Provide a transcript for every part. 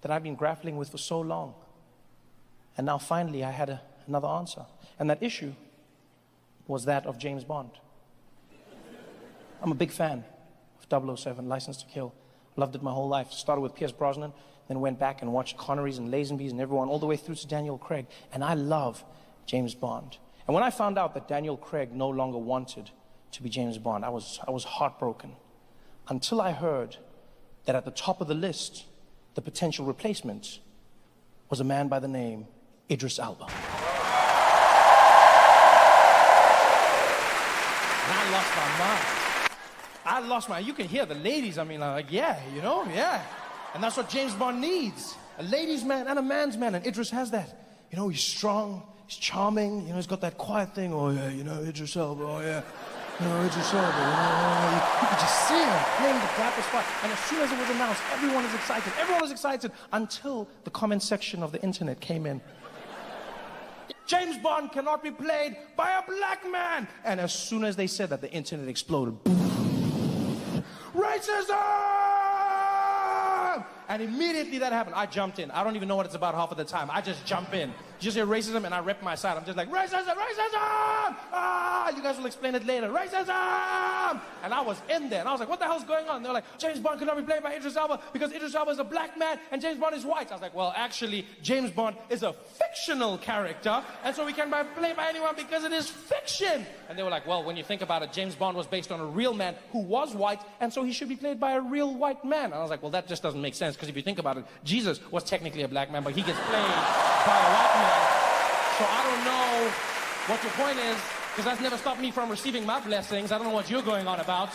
that I've been grappling with for so long. And now finally I had another answer. And that issue was that of James Bond. I'm a big fan of 007, License to Kill. Loved it my whole life. Started with Pierce Brosnan, then went back and watched Connerys and Lazenbys and everyone, all the way through to Daniel Craig. And I love James Bond. And when I found out that Daniel Craig no longer wanted to be James Bond, I was heartbroken. Until I heard that at the top of the list, the potential replacement was a man by the name Idris Elba. And I lost my mind. You can hear the ladies, like, yeah, yeah. And that's what James Bond needs. A ladies' man and a man's man, and Idris has that. He's strong, he's charming, he's got that quiet thing. Oh yeah, Idris Elba, oh yeah. Idris Elba, you could just see him playing the dapper spot. And as soon as it was announced, everyone was excited. Everyone was excited until the comment section of the internet came in. James Bond cannot be played by a black man. And as soon as they said that, the internet exploded. Racism! And immediately that happened. I jumped in. I don't even know what it's about half of the time. I just jump in. You just hear racism and I rep my side. I'm just like, racism, racism! Ah, you guys will explain it later. Racism! And I was in there and I was like, what the hell's going on? And they were like, James Bond cannot be played by Idris Elba because Idris Elba is a black man and James Bond is white. I was like, well, actually, James Bond is a fictional character and so we can play by anyone because it is fiction. And they were like, well, when you think about it, James Bond was based on a real man who was white and so he should be played by a real white man. And I was like, well, that just doesn't make sense because if you think about it, Jesus was technically a black man, but he gets played by a white man. So I don't know what your point is, because that's never stopped me from receiving my blessings. I don't know what you're going on about.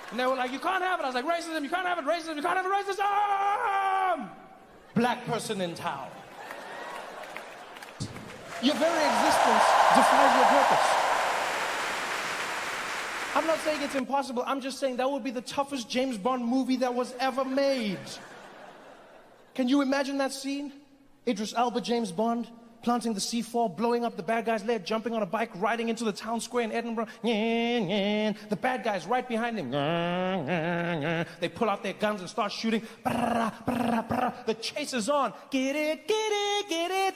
And they were like, you can't have it. I was like, racism, you can't have it, racism, you can't have it, racism! Black person in town. Your very existence defies your purpose. I'm not saying it's impossible. I'm just saying that would be the toughest James Bond movie that was ever made. Can you imagine that scene? Idris Elba, James Bond, planting the C4, blowing up the bad guy's leg, jumping on a bike, riding into the town square in Edinburgh. The bad guy's right behind him. They pull out their guns and start shooting. The chase is on. Get it, get it, get it.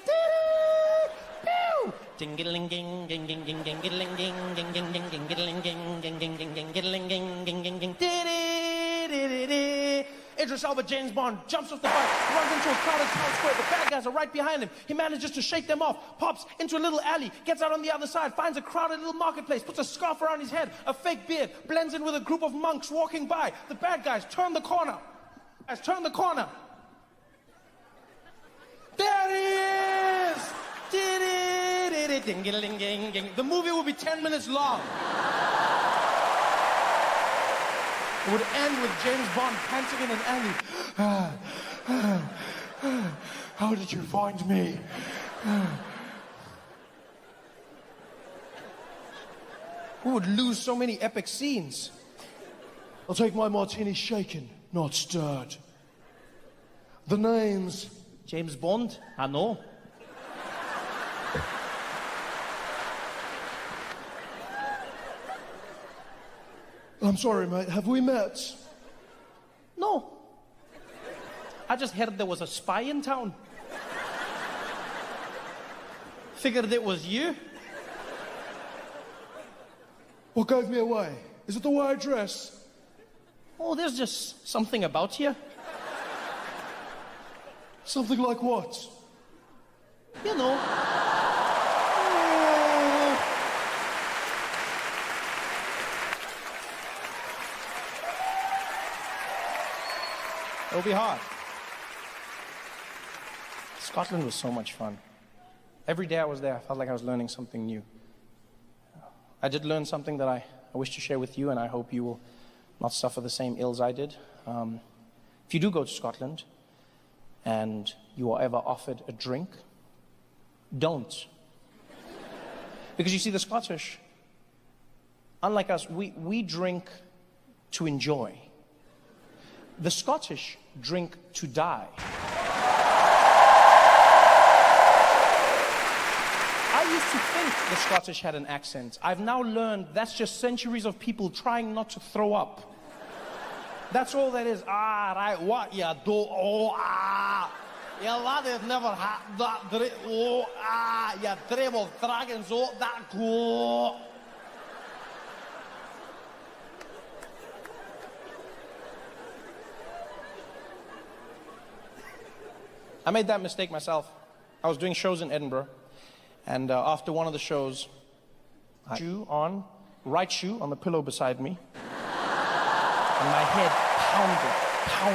Idris Elba, James Bond, jumps off the bike, runs into a crowded town square. The bad guys are right behind him. He manages to shake them off, pops into a little alley, gets out on the other side, finds a crowded little marketplace, puts a scarf around his head, a fake beard, blends in with a group of monks walking by. The bad guys turn the corner. There he is! The movie will be 10 minutes long. It would end with James Bond panting in an alley. How did you find me? We would lose so many epic scenes. I'll take my martini shaken, not stirred. The name's James Bond? I know. I'm sorry, mate. Have we met? No. I just heard there was a spy in town. Figured it was you. What gave me away? Is it the way I dress? Oh, there's just something about you. Something like what? You know. It'll be hard. Scotland was so much fun. Every day I was there, I felt like I was learning something new. I did learn something that I wish to share with you, and I hope you will not suffer the same ills I did. If you do go to Scotland and you are ever offered a drink, don't. Because you see, the Scottish, unlike us, we drink to enjoy. The Scottish drink to die. I used to think the Scottish had an accent. I've now learned that's just centuries of people trying not to throw up. That's all that is. Ah, right, what ya do? Oh, ah. You lad have never had that you treble dragons that go. I made that mistake myself. I was doing shows in Edinburgh, and after one of the shows, right shoe on the pillow beside me, and my head pounding. You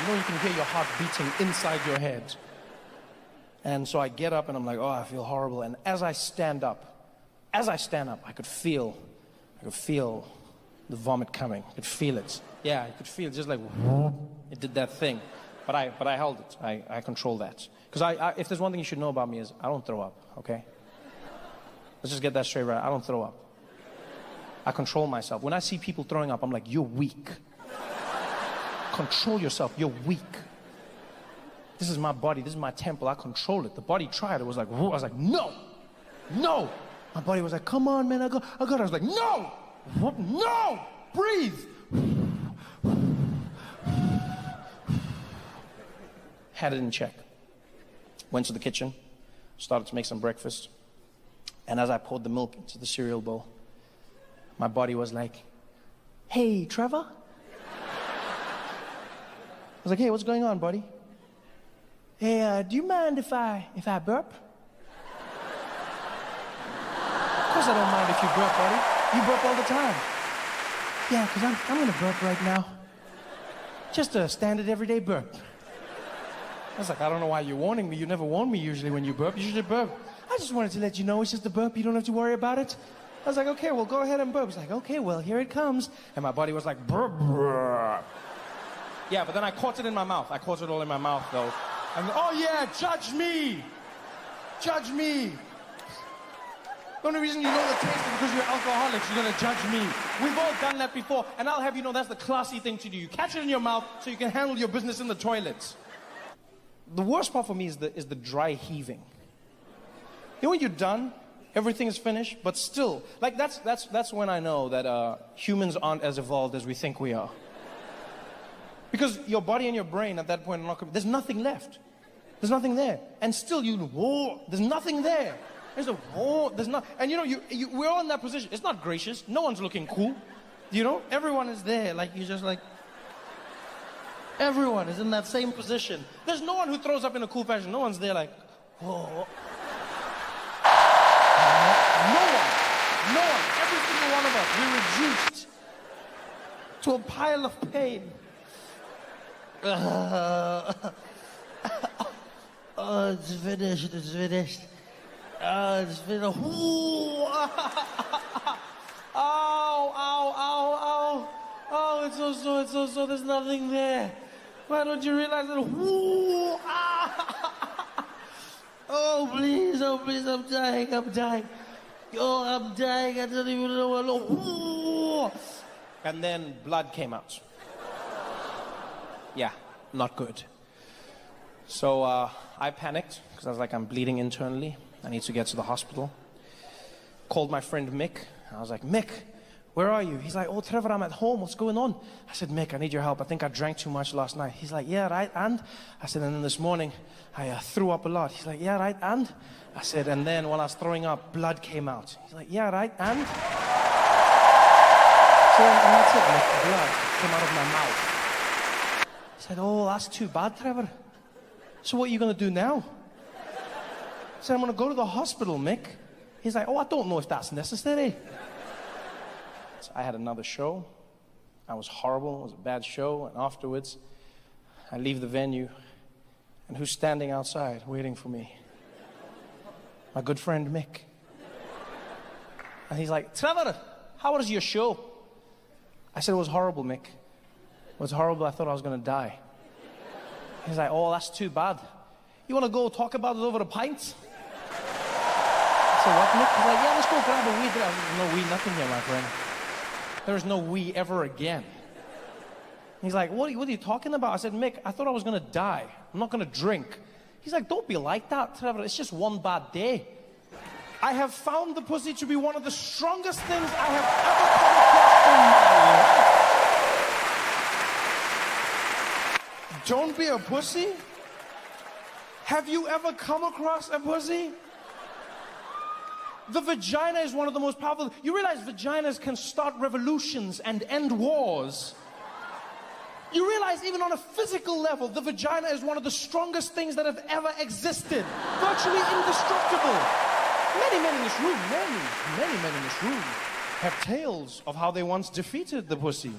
know, you can hear your heart beating inside your head. And so I get up and I'm like, oh, I feel horrible. And as I stand up, I could feel the vomit coming. I could feel it. Yeah, I could feel it, just like, it did that thing. But I held it. I control that. Because if there's one thing you should know about me is I don't throw up, okay? Let's just get that straight right. I don't throw up. I control myself. When I see people throwing up, I'm like, you're weak. Control yourself. You're weak. This is my body. This is my temple. I control it. The body tried. It was like, whoa. I was like, no. My body was like, come on, man. I got it. I was like, no. Breathe. Had it in check. Went to the kitchen. Started to make some breakfast. And as I poured the milk into the cereal bowl, my body was like, hey, Trevor. I was like, hey, what's going on, buddy? Hey, do you mind if I burp? Of course I don't mind if you burp, buddy. You burp all the time. Yeah, because I'm going to burp right now. Just a standard everyday burp. I was like, I don't know why you're warning me. You never warn me usually when you burp. You usually burp. I just wanted to let you know it's just a burp. You don't have to worry about it. I was like, okay, well, go ahead and burp. It's like, okay, well, here it comes. And my body was like, burp, burp. Yeah, but then I caught it in my mouth. I caught it all in my mouth, though. And, oh, yeah, judge me. Judge me. The only reason you know the taste is because you're alcoholics. You're going to judge me. We've all done that before. And I'll have you know that's the classy thing to do. You catch it in your mouth so you can handle your business in the toilets. The worst part for me is the dry heaving. You know when you're done, everything is finished, but still, like that's when I know that humans aren't as evolved as we think we are. Because your body and your brain at that point are not, there's nothing left. There's nothing there. And still there's nothing there. There's not, and you know, we're all in that position. It's not gracious. No one's looking cool. You know, everyone is there. Like, you're just like, everyone is in that same position. There's no one who throws up in a cool fashion. No one's there like, whoa. No one. Every single one of us, we're reduced to a pile of pain. Oh, it's finished. It's finished. Ow. Oh, it's so sore. It's so sore. There's nothing there. Why don't you realize that? Oh, please, I'm dying. Oh, I'm dying. I don't even know what. And then blood came out. Yeah, not good. So I panicked because I was like, I'm bleeding internally. I need to get to the hospital. Called my friend Mick. I was like, Mick, where are you? He's like, oh, Trevor, I'm at home. What's going on? I said, Mick, I need your help. I think I drank too much last night. He's like, yeah, right, and? I said, and then this morning, I threw up a lot. He's like, yeah, right, and? I said, and then while I was throwing up, blood came out. He's like, yeah, right, and? So and that's it, Mick, blood came out of my mouth. I said, oh, that's too bad, Trevor. So what are you going to do now? I said, I'm going to go to the hospital, Mick. He's like, oh, I don't know if that's necessary. So I had another show. I was horrible. It was a bad show. And afterwards, I leave the venue. And who's standing outside waiting for me? My good friend, Mick. And he's like, Trevor, how was your show? I said, it was horrible, Mick. It was horrible. I thought I was going to die. He's like, oh, that's too bad. You want to go talk about it over a pint? I said, what, Mick? He's like, yeah, let's go grab a weed. There's no weed, nothing here, my friend. There's no we ever again. He's like, what are you talking about? I said, Mick, I thought I was going to die. I'm not going to drink. He's like, don't be like that, Trevor. It's just one bad day. I have found the pussy to be one of the strongest things I have ever come across in my life. Don't be a pussy. Have you ever come across a pussy? The vagina is one of the most powerful. You realize vaginas can start revolutions and end wars. You realize even on a physical level, the vagina is one of the strongest things that have ever existed. Virtually indestructible. Many men in this room have tales of how they once defeated the pussy.